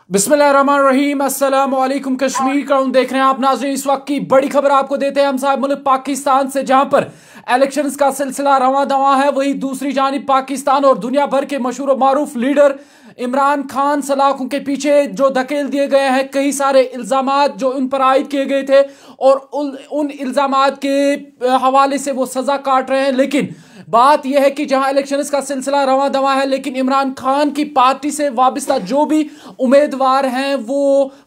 बिस्मिल्लाहिर्रहमानिर्रहीम। अस्सलाम वालेकुम। कश्मीर क्राउन देख रहे हैं आप नाज़रीन। इस वक्त की बड़ी खबर आपको देते हैं हम साहब मुल्क पाकिस्तान से, जहां पर इलेक्शंस का सिलसिला रवां दवां है। वही दूसरी जानिब पाकिस्तान और दुनिया भर के मशहूर मारूफ लीडर इमरान खान सलाखों के पीछे जो धकेल दिए गए हैं, कई सारे इल्जामात जो उन पर आयद किए गए थे और उन इल्जामात के हवाले से वो सजा काट रहे हैं। लेकिन बात यह है कि जहां इलेक्शंस का सिलसिला रवां दवां है, लेकिन इमरान खान की पार्टी से वाबस्ता जो भी उम्मीदवार हैं वो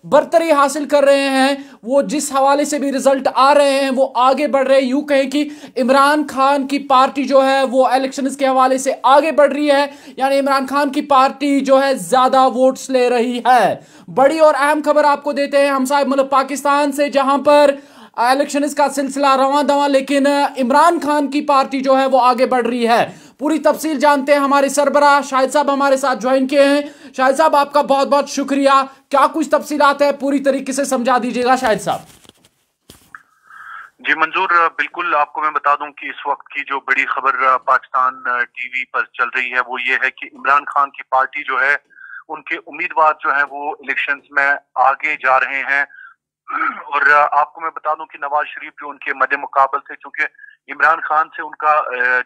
बरतरी हासिल कर रहे हैं। वो जिस हवाले से भी रिजल्ट आ रहे हैं वो आगे बढ़ रहे हैं। यूं कहें कि इमरान खान की पार्टी जो है वो इलेक्शंस के हवाले से आगे बढ़ रही है, यानी इमरान खान की पार्टी जो है ज्यादा वोट्स ले रही है। बड़ी और अहम खबर आपको देते हैं हम साहब मुल्क पाकिस्तान से, जहां पर इलेक्शन का सिलसिला रवां दवां, लेकिन इमरान खान की पार्टी जो है वो आगे बढ़ रही है। पूरी तफसील जानते हैं। हमारे सरबराह शाहिद साहब हमारे साथ ज्वाइन किए हैं। शाहिद साहब आपका बहुत बहुत शुक्रिया। क्या कुछ तफसीलात है, पूरी तरीके से समझा दीजिएगा शाहिद साहब। जी मंजूर, बिल्कुल आपको मैं बता दूं कि इस वक्त की जो बड़ी खबर पाकिस्तान टीवी पर चल रही है वो ये है कि इमरान खान की पार्टी जो है, उनके उम्मीदवार जो है वो इलेक्शंस में आगे जा रहे हैं। और आपको मैं बता दूं कि नवाज शरीफ जो उनके मद्दे मुकाबल थे, चूंकि इमरान खान से उनका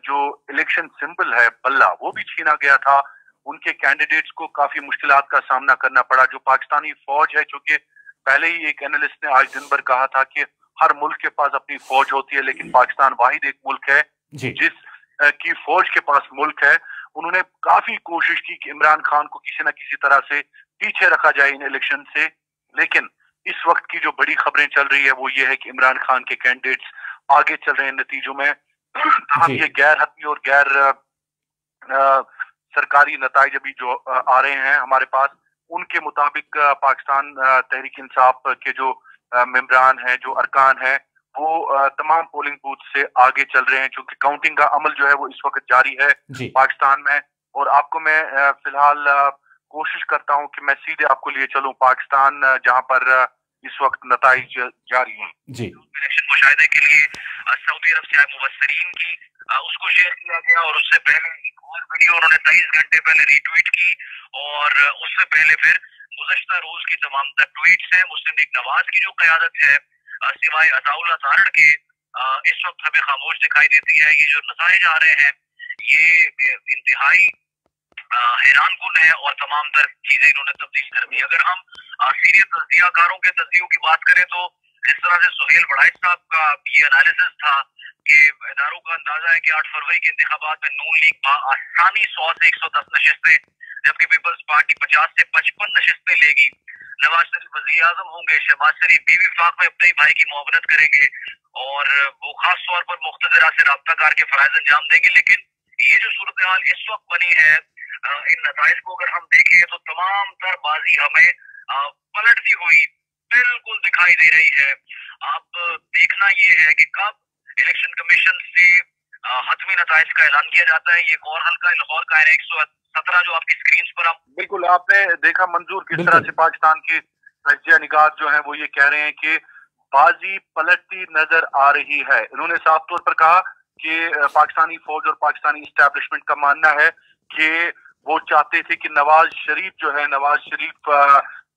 जो इलेक्शन सिंबल है बल्ला, वो भी छीना गया था। उनके कैंडिडेट्स को काफी मुश्किलात का सामना करना पड़ा। जो पाकिस्तानी फौज है, चूंकि पहले ही एक एनालिस्ट ने आज दिन भर कहा था कि हर मुल्क के पास अपनी फौज होती है, लेकिन पाकिस्तान वाहिद एक मुल्क है जिस की फौज के पास मुल्क है। उन्होंने काफी कोशिश की कि इमरान खान को किसी न किसी तरह से पीछे रखा जाए इन इलेक्शन से। लेकिन इस वक्त की जो बड़ी खबरें चल रही है वो ये है कि इमरान खान के कैंडिडेट्स आगे चल रहे हैं नतीजों में। हम ये गैर हतमी और गैर सरकारी नताइज अभी जो आ रहे हैं हमारे पास, उनके मुताबिक पाकिस्तान तहरीक इंसाफ के जो मेंबरान हैं, जो अरकान हैं, वो तमाम पोलिंग बूथ से आगे चल रहे हैं, क्योंकि काउंटिंग का अमल जो है वो इस वक्त जारी है पाकिस्तान में। और आपको मैं फिलहाल कोशिश करता हूं कि मैं सीधे आपको लिए चलूं पाकिस्तान, जहां पर इस वक्त नताइज जारी हैं। इलेक्शन मुशाहिदे के लिए सऊदी अरब से आए मुबस्सरीन की उसको शेयर किया गया, और उससे पहले एक और वीडियो उन्होंने 23 घंटे पहले रीट्वीट की। और उससे पहले फिर गुज़श्ता रोज की तमाम तक ट्वीट्स हैं मुस्लिम लीग नवाज की जो क़यादत है, सिवाय अताउल्लाह तारड़ के, इस वक्त हमें खामोश दिखाई देती है। ये जो नताइज आ रहे हैं ये इंतहाई हैरान कुन है, और तमाम तर चीजें इन्होंने तब्दील कर दी। अगर हम सीनियर तज्जियाकारों के तज्जियों की बात करें तो जिस तरह से सुहेल बड़ाइच साहब का ये एनालिसिस था कि इदारों का अंदाजा है कि 8 फरवरी के इंतखाबात में नून लीग आसानी 100 से 110 नशिस्तें, जबकि पीपल्स पार्टी 50 से 55 नशिस्तें लेगी। नवाज शरीफ वज़ीर आज़म होंगे, शहबाज शरीफ भी विफाक में अपने भाई की मुआवनत करेंगे, और वो खास तौर पर मुख्तदरा से राब्ता कार के फराइज अंजाम देंगे। लेकिन ये जो सूरत हाल इस वक्त बनी है, इन नताइज को अगर हम देखें तो तमाम तर बाजी हमें पलटती हुई बिल्कुल दिखाई दे रही है। अब देखना ये है कि कब इलेक्शन कमीशन से हतमी नताइज का ऐलान किया जाता है। ये एक और हल्का लाहौर का है 117 जो आपकी स्क्रीन पर आप बिल्कुल आपने देखा मंजूर, किस तरह से पाकिस्तान के तज्जिया निगार जो है वो ये कह रहे हैं कि बाजी पलटती नजर आ रही है। इन्होंने साफ तौर पर कहा कि पाकिस्तानी फौज और पाकिस्तानी इस्टेब्लिशमेंट का मानना है कि वो चाहते थे कि नवाज शरीफ जो है, नवाज शरीफ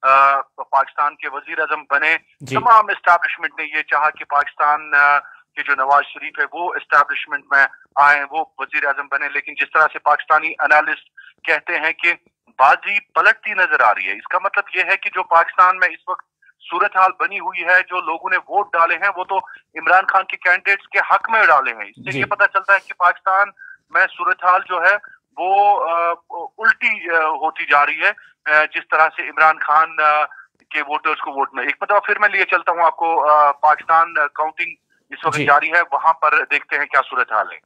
पाकिस्तान के वजीर आजम बने। तमाम इस्टेब्लिशमेंट ने ये चाहा कि पाकिस्तान के जो नवाज शरीफ है वो इस्टेब्लिशमेंट में आए, वो वजीर आजम बने। लेकिन जिस तरह से पाकिस्तानी एनालिस्ट कहते हैं कि बाजी पलटती नजर आ रही है, इसका मतलब ये है कि जो पाकिस्तान में इस वक्त सूरत हाल बनी हुई है, जो लोगों ने वोट डाले हैं वो तो इमरान खान के कैंडिडेट्स के हक में डाले हैं। इससे ये पता चलता है कि पाकिस्तान में सूरत हाल जो है वो उल्टी होती जा रही है, जिस तरह से इमरान खान के वोटर्स को वोट में। एक मतलब फिर मैं लिए चलता हूँ आपको, पाकिस्तान काउंटिंग इस वक्त जारी है, वहां पर देखते हैं क्या सूरत हाल है।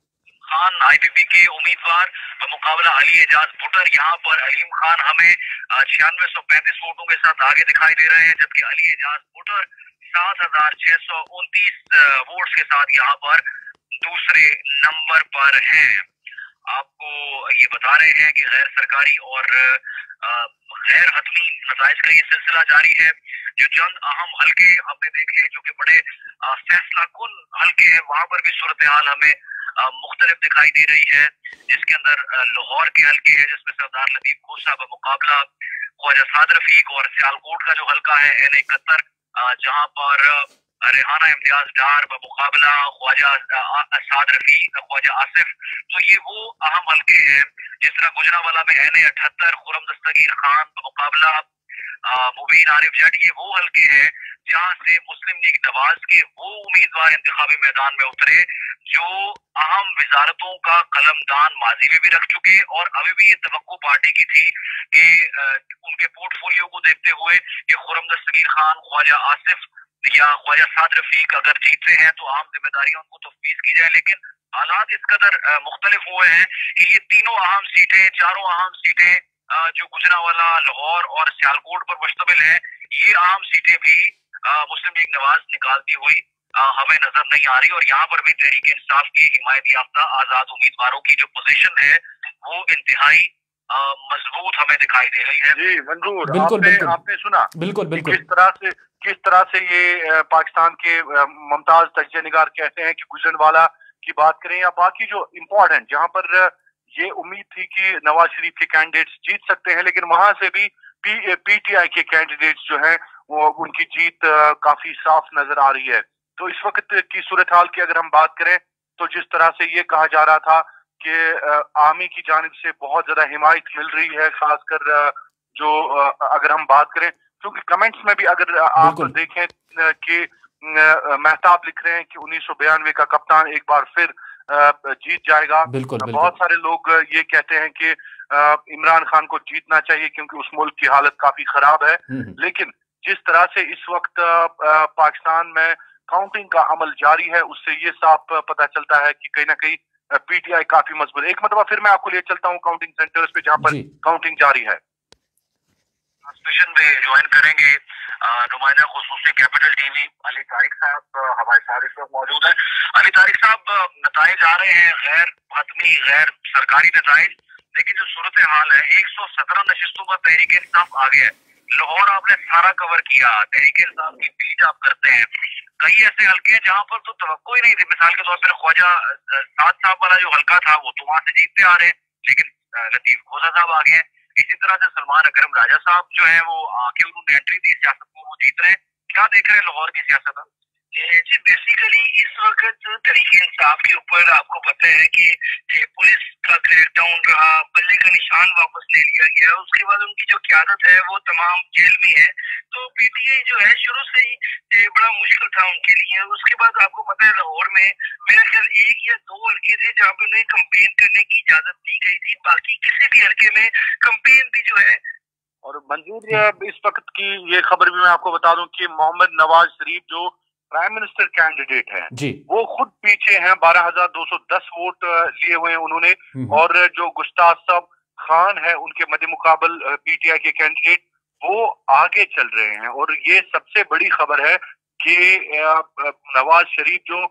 खान आईपीपी के उम्मीदवार मुकाबला अली एजाज भुट्टर, यहाँ पर अलीम खान हमें 9635 वोटों के साथ आगे दिखाई दे रहे हैं, जबकि अली एजाज भुट्टर 7639 वोट्स के साथ यहाँ पर दूसरे नंबर पर हैं। आपको ये बता रहे हैं कि गैर सरकारी और गैर हतमी नताइज का ये सिलसिला जारी है। जो चंद अहम हल्के हमने देखे जो कि बड़े फैसला कुन हल्के हैं, वहां पर भी सूरत हाल हमें मुख्तलिफ दिखाई दे रही है, जिसके अंदर लाहौर के हल्के हैं जिसमें सरदार लतीफ खोसा का मुकाबला ख्वाजा साद रफीक, और सियालकोट का जो हल्का है N71, जहां पर रेहाना इम्तियाज डार बमुकाबला ख्वाजा साद रफीक, ख्वाजा आसिफ। तो ये वो अहम हल्के हैं। जिस तरह गुजरावाला में N78 खुरम दस्तगीर खान बमुकाबला मुबीन आरिफ जट, ये वो हल्के हैं जहां से मुस्लिम लीग नवाज के वो उम्मीदवार इंतखाबी मैदान में उतरे जो अहम वजारतों का कलमदान माजी में भी रख चुके, और अभी भी ये तवक्को पार्टी की थी कि उनके पोर्टफोलियो को देखते हुए कि खुरम दस्तगीर खान, ख्वाजा आसिफ या ख्वाजा साद रफीक अगर जीतते हैं तो आम जिम्मेदारियां उनको तफवीज की जाए। लेकिन हालात इस कदर मुख्तलिफ हुए हैं कि ये तीनों अहम सीटें, चारों अहम सीटें जो गुजरावाला, लाहौर और सियालकोट पर मुश्तमिल है, ये अहम सीटें भी मुस्लिम लीग नवाज निकालती हुई हमें नजर नहीं आ रही। और यहाँ पर भी तहरीक इंसाफ की हिमायत याफ्ता आजाद उम्मीदवारों की जो पोजीशन है वो इंतहाई मजबूत हमें दिखाई दे रही है। जी मंजूर, आपने सुना बिल्कुल बिल्कुल किस तरह से ये पाकिस्तान के मुमताज तजिया निगार कहते हैं कि गुजरनवाला की बात करें या बाकी जो इम्पोर्टेंट, जहां पर ये उम्मीद थी कि नवाज शरीफ के कैंडिडेट्स जीत सकते हैं, लेकिन वहां से भी PTI के कैंडिडेट्स जो हैं वो उनकी जीत काफी साफ नजर आ रही है। तो इस वक्त की सूरत हाल की अगर हम बात करें तो जिस तरह से ये कहा जा रहा था कि आर्मी की जानिब से बहुत ज्यादा हिमायत मिल रही है, खासकर जो अगर हम बात करें, क्योंकि कमेंट्स में भी अगर आप देखें कि महताब लिख रहे हैं कि 1992 का कप्तान एक बार फिर जीत जाएगा। बहुत सारे लोग ये कहते हैं कि इमरान खान को जीतना चाहिए क्योंकि उस मुल्क की हालत काफी खराब है। लेकिन जिस तरह से इस वक्त पाकिस्तान में काउंटिंग का अमल जारी है, उससे ये साफ पता चलता है कि कहीं ना कहीं PTI काफी मजबूत है। एक मतलब फिर मैं आपको ले चलता हूँ काउंटिंग सेंटर्स पे जहाँ पर काउंटिंग जारी है। ट्रांसमिशन में ज्वाइन करेंगे नुमाइंदा खुसूसी कैपिटल TV अली तारिक साहब हमारे साथ इस वक्त मौजूद है। अली तारिक साहब, नताइज आ रहे हैं, गैर हतमी गैर सरकारी नताइज, लेकिन जो सूरत हाल है 117 नशिस्तों पर तहरीक इंसाफ आ गया है। लाहौर आपने सारा कवर किया, तहरीक इंसाफ की बीट आप करते हैं। कई ऐसे हल्के हैं जहां पर तो तवक्को ही नहीं थी, मिसाल के तौर पर ख्वाजा साद साहब वाला जो हल्का था वो तो वहां से जीतते आ रहे हैं, लेकिन लतीफ खोसा साहब आ गए हैं। इसी तरह से सलमान अकरम राजा साहब जो है वो आके उन्होंने एंट्री दी सियासत को, वो जीत रहे हैं। क्या देख रहे हैं लाहौर की सियासत? जी बेसिकली इस वक्त तहरीक इंसाफ के ऊपर आपको पता है कि पुलिस का क्रैकडाउन रहा, बल्ले का निशान वापस ले लिया गया, उसके बाद उनकी जो क्यादत है वो तमाम जेल में है। तो PTI जो है शुरू से ही बड़ा मुश्किल था उनके लिए। उसके बाद आपको पता है लाहौर में मेरे ख्याल 1 या 2 हल्के थे जहाँ पे उन्हें कंपेन करने की इजाजत दी गई थी, बाकी किसी भी हल्के में कंपेन भी जो है। और मंजूर, इस वक्त की ये खबर भी मैं आपको बता दूं कि मोहम्मद नवाज शरीफ जो प्राइम मिनिस्टर कैंडिडेट हैं वो खुद पीछे हैं, 12,210 वोट लिए हुए हैं उन्होंने। और जो गुस्ताख साहब खान है उनके मध्य मुकाबल PTI के कैंडिडेट वो आगे चल रहे हैं। और ये सबसे बड़ी खबर है कि नवाज शरीफ जो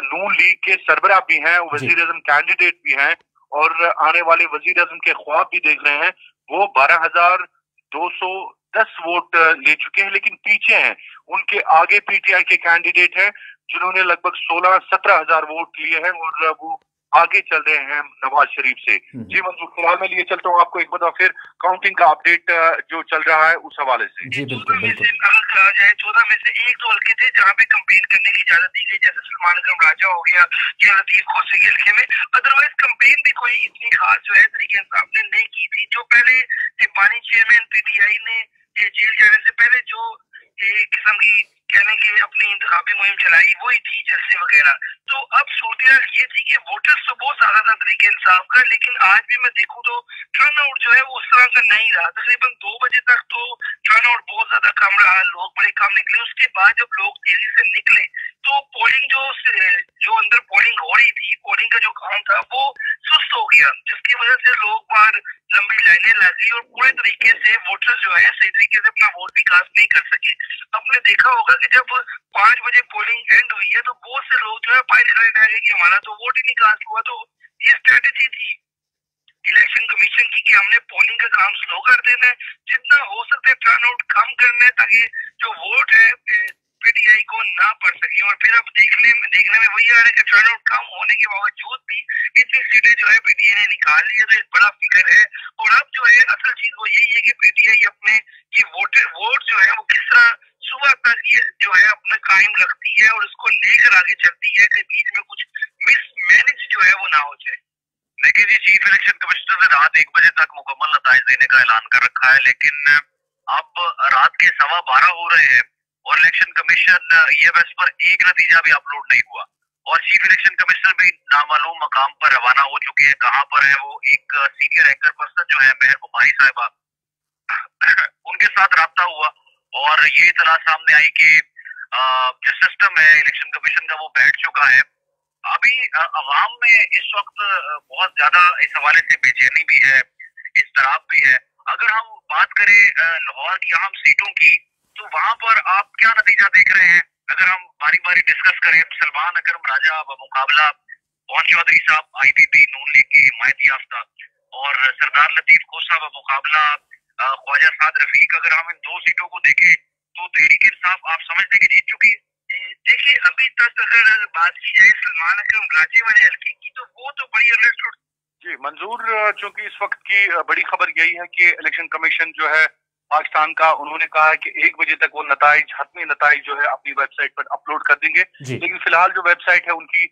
नून लीग के सरबराह भी हैं, वजीर आजम कैंडिडेट भी हैं और आने वाले वजीर आजम के ख्वाब भी देख रहे हैं, वो 12,210 वोट ले चुके हैं, लेकिन पीछे हैं। उनके आगे PTI के कैंडिडेट हैं जिन्होंने लगभग 16-17 हजार वोट लिए हैं और वो आगे चल रहे हैं नवाज शरीफ से। जी मंजूर, फिलहाल मैं लिए चलता हूँ आपको एक बार फिर काउंटिंग का अपडेट जो चल रहा है उस हवाले से। जी बिल्कुल बिल्कुल। अगर कहा जाए 14 में से 1-2 हल्के थे जहाँ पे कंपेन करने की इजाजत दी गई, जैसे सलमान अकरम राजा हो गया या लतीफ खोसे के हल्के में। अदरवाइज कंपेन भी कोई इतनी खास जो है तरीके इंसाफ ने नहीं की थी। जो पहले पानी चेयरमैन PTI ने जेल जाने से पहले जो एक किस्म की कहने की अपनी इंतखाबी मुहिम चलाई वही थी, जलसे वगैरह। तो अब सूरत ये थी कि वोटर्स तो बहुत ज्यादा था तरीके इंसाफ का, लेकिन आज भी मैं देखूं तो टर्न आउट जो है वो उस तरह का नहीं रहा। तकरीबन 2 बजे तक तो टर्न आउट बहुत ज्यादा कम रहा, लोग बड़े कम निकले। उसके बाद जब लोग तेजी से निकले तो पोलिंग जो अंदर पोलिंग हो रही थी, पोलिंग का जो काम था वो सुस्त हो गया, जिसकी वजह से लोग बाहर लंबी लाइनें लगी और पूरे तरीके से वोटर्स जो है सही तरीके से अपना वोट भी कास्ट नहीं कर सके। आपने देखा होगा कि जब 5 बजे पोलिंग एंड हुई है तो बहुत से लोग जो है बाहर खड़े रह गए कि हमारा तो वोट ही नहीं कास्ट हुआ। तो ये स्ट्रेटेजी थी इलेक्शन कमीशन की कि हमने पोलिंग का काम स्लो कर देना है, जितना हो सकता है टर्नआउट कम करना है ताकि जो वोट है PTI को ना पड़ सके। और फिर अब देखने में वही आ रहा है कि टर्नआउट कम होने के बावजूद भी इतनी सीटें जो है PTI ने निकाल ली है, तो एक बड़ा फिगर है। और अब जो है असल चीज वो यही है कि पीटीआई अपने ये वोट जो है वो किस तरह सुबह तक ये जो है अपना कायम रखती है और उसको लेकर आगे चलती है कि बीच में कुछ मिसमैनेज जो है वो ना हो जाए। देखिए जी, चीफ इलेक्शन कमिश्नर ने रात 1 बजे तक मुकम्मल नताइज देने का ऐलान कर रखा है, लेकिन अब रात के 12:15 हो रहे हैं और इलेक्शन कमीशन ईएमएस पर एक नतीजा भी अपलोड नहीं हुआ और चीफ इलेक्शन कमिश्नर भी नामालूम मकाम पर रवाना हो चुके हैं। कहां पर है वो? एक सीनियर एंकर पर्सन जो है मेहर कुमारी साहिबा, उनके साथ राब्ता हुआ और ये इतला सामने आई कि जो सिस्टम है इलेक्शन कमीशन का वो बैठ चुका है। अभी अवाम में इस वक्त बहुत ज्यादा इस हवाले से बेचैनी भी है, इस्तराब भी है। अगर हम बात करें लाहौर की अहम सीटों की, तो वहां पर आप क्या नतीजा देख रहे हैं? अगर हम बारी बारी डिस्कस करें, सलमान अकरम राजा मुकाबला पवन चौधरी साहब आईपीपी नून लीग की हिमायती याफ्ता और सरदार लतीफ खोसा मुकाबला ख्वाजा साद रफीक, अगर हम इन 2 सीटों को देखें तो तहरीक इंसाफ आप समझते कि जीत चुकी है। देखिए अभी तक अगर बात की जाए सलमान अकरम राजे वाले हल्के की, तो वो तो बड़ी अलर्ट जी मंजूर, चूंकि इस वक्त की बड़ी खबर यही है कि इलेक्शन कमीशन जो है पाकिस्तान का, उन्होंने कहा है कि 1 बजे तक वो नताइज, हतमी नताइज जो है अपनी वेबसाइट पर अपलोड कर देंगे। लेकिन फिलहाल जो वेबसाइट है उनकी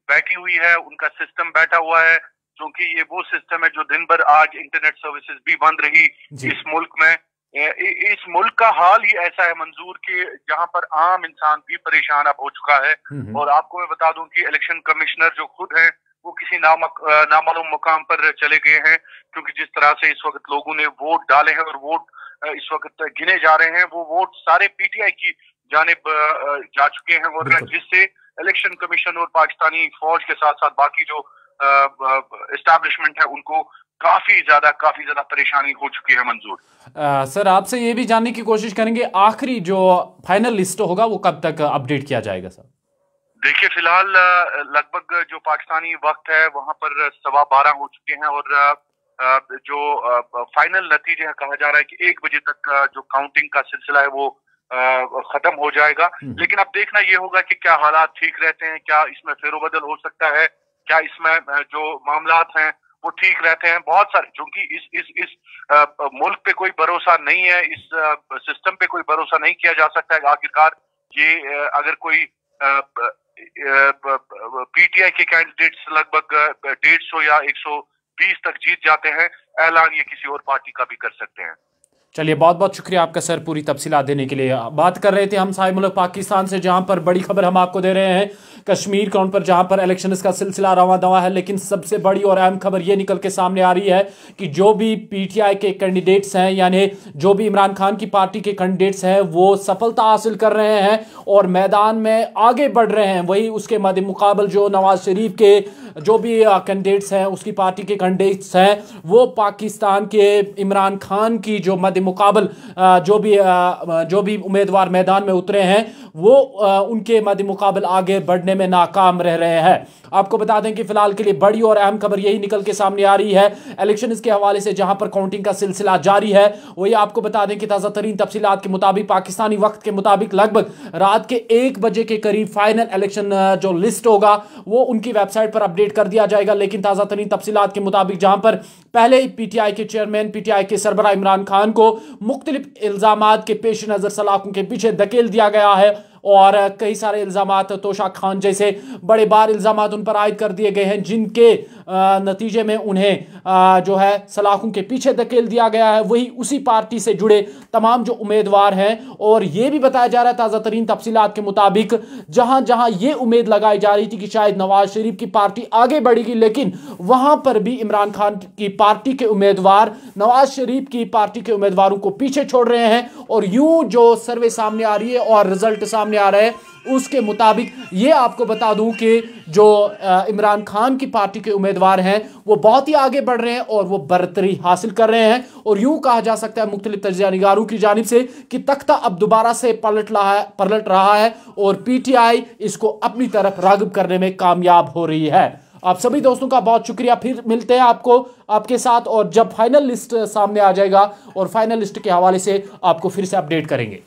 बैठी हुई है, उनका सिस्टम बैठा हुआ है, क्योंकि ये वो सिस्टम है जो दिन भर आज इंटरनेट सर्विसेज भी बंद रही इस मुल्क में। इस मुल्क का हाल ही ऐसा है मंजूर कि जहां पर आम इंसान भी परेशान अब हो चुका है। और आपको मैं बता दूं कि इलेक्शन कमिश्नर जो खुद हैं वो किसी नामालूम मुकाम पर चले गए हैं, क्योंकि जिस तरह से इस वक्त लोगों ने वोट डाले हैं और वोट इस वक्त गिने जा रहे हैं, वो वोट सारे पीटीआई की जानिब जा चुके हैं और जिससे इलेक्शन कमीशन और पाकिस्तानी फौज के साथ साथ बाकी जो एस्टैब्लिशमेंट है उनको काफी ज्यादा परेशानी हो चुकी है मंजूर। सर आपसे ये भी जानने की कोशिश करेंगे, आखिरी जो फाइनल लिस्ट होगा वो कब तक अपडेट किया जाएगा सर? देखिए फिलहाल लगभग जो पाकिस्तानी वक्त है वहां पर 12:15 हो चुके हैं और जो फाइनल नतीजे है, कहा जा रहा है कि 1 बजे तक जो काउंटिंग का सिलसिला है वो खत्म हो जाएगा। लेकिन अब देखना ये होगा कि क्या हालात ठीक रहते हैं, क्या इसमें फेरोबदल हो सकता है, क्या इसमें जो मामलात हैं वो ठीक रहते हैं। बहुत सारे, क्योंकि इस मुल्क पे कोई भरोसा नहीं है, इस सिस्टम पे कोई भरोसा नहीं किया जा सकता है। आखिरकार ये अगर कोई पीटीआई के कैंडिडेट्स लगभग 150 या 120 तक जीत जाते हैं, ऐलान ये किसी और पार्टी का भी कर सकते हैं। चलिए बहुत बहुत शुक्रिया आपका सर पूरी तफसीलात देने के लिए। बात कर रहे थे हम साहिब मुल्क पाकिस्तान से, जहां पर बड़ी खबर हम आपको दे रहे हैं कश्मीर काउंट पर, जहां पर इलेक्शन का सिलसिला रवा दवा है। लेकिन सबसे बड़ी और अहम खबर ये निकल के सामने आ रही है कि जो भी पीटीआई के कैंडिडेट्स हैं, यानी जो भी इमरान खान की पार्टी के कैंडिडेट्स हैं, वो सफलता हासिल कर रहे हैं और मैदान में आगे बढ़ रहे हैं। वही उसके मद्दे मुकाबल जो नवाज शरीफ के जो भी कैंडिडेट्स हैं, उसकी पार्टी के कैंडिडेट्स हैं, वो पाकिस्तान के इमरान खान की जो मद्दे मुकाबल जो भी उम्मीदवार मैदान में उतरे हैं, वो उनके मद्दे मुकाबल आगे बढ़ने में नाकाम रह रहे हैं। आपको बता दें कि फिलहाल के लिए बड़ी और अहम खबर यही निकल के सामने आ रही है इलेक्शन के हवाले से, जहां पर काउंटिंग का सिलसिला जारी है। वही आपको बता दें कि ताज़ा तरीन तफसीलात के मुताबिक, पाकिस्तानी वक्त के मुताबिक लगभग रात के 1 बजे के करीब फाइनल इलेक्शन जो लिस्ट होगा वो उनकी वेबसाइट पर अपडेट कर दिया जाएगा। लेकिन ताज़ा तरीन तफसीलात के मुताबिक, जहां पर पहले ही पीटीआई के चेयरमैन, पीटीआई के सरबराह इमरान खान को मुख्तलिफ इल्जामात के पेश नज़र सलाखों के पीछे धकेल दिया गया है और कई सारे इल्जामात, तोशाक खान जैसे बड़े बार इल्जामात उन पर आयद कर दिए गए हैं, जिनके नतीजे में उन्हें जो है सलाखों के पीछे धकेल दिया गया है। वही उसी पार्टी से जुड़े तमाम जो उम्मीदवार हैं, और ये भी बताया जा रहा है ताज़ा तरीन तफसीलात के मुताबिक, जहां जहां ये उम्मीद लगाई जा रही थी कि शायद नवाज शरीफ की पार्टी आगे बढ़ेगी, लेकिन वहां पर भी इमरान खान की पार्टी के उम्मीदवार नवाज शरीफ की पार्टी के उम्मीदवारों को पीछे छोड़ रहे हैं। और यूं जो सर्वे सामने आ रही है और रिजल्ट सामने आ रहे हैं, उसके मुताबिक ये आपको बता दूं कि जो इमरान खान की पार्टी के उम्मीदवार हैं वो बहुत ही आगे बढ़ रहे हैं और वो बरतरी हासिल कर रहे हैं। और यूं कहा जा सकता है मुख्तलिफ तज्ज़िया निगारों की जानिब से कि तख्ता अब दोबारा से पलट रहा है और पीटीआई इसको अपनी तरफ राग़िब करने में कामयाब हो रही है। आप सभी दोस्तों का बहुत शुक्रिया। फिर मिलते हैं आपके साथ, और जब फाइनल लिस्ट सामने आ जाएगा और फाइनल लिस्ट के हवाले से आपको फिर से अपडेट करेंगे।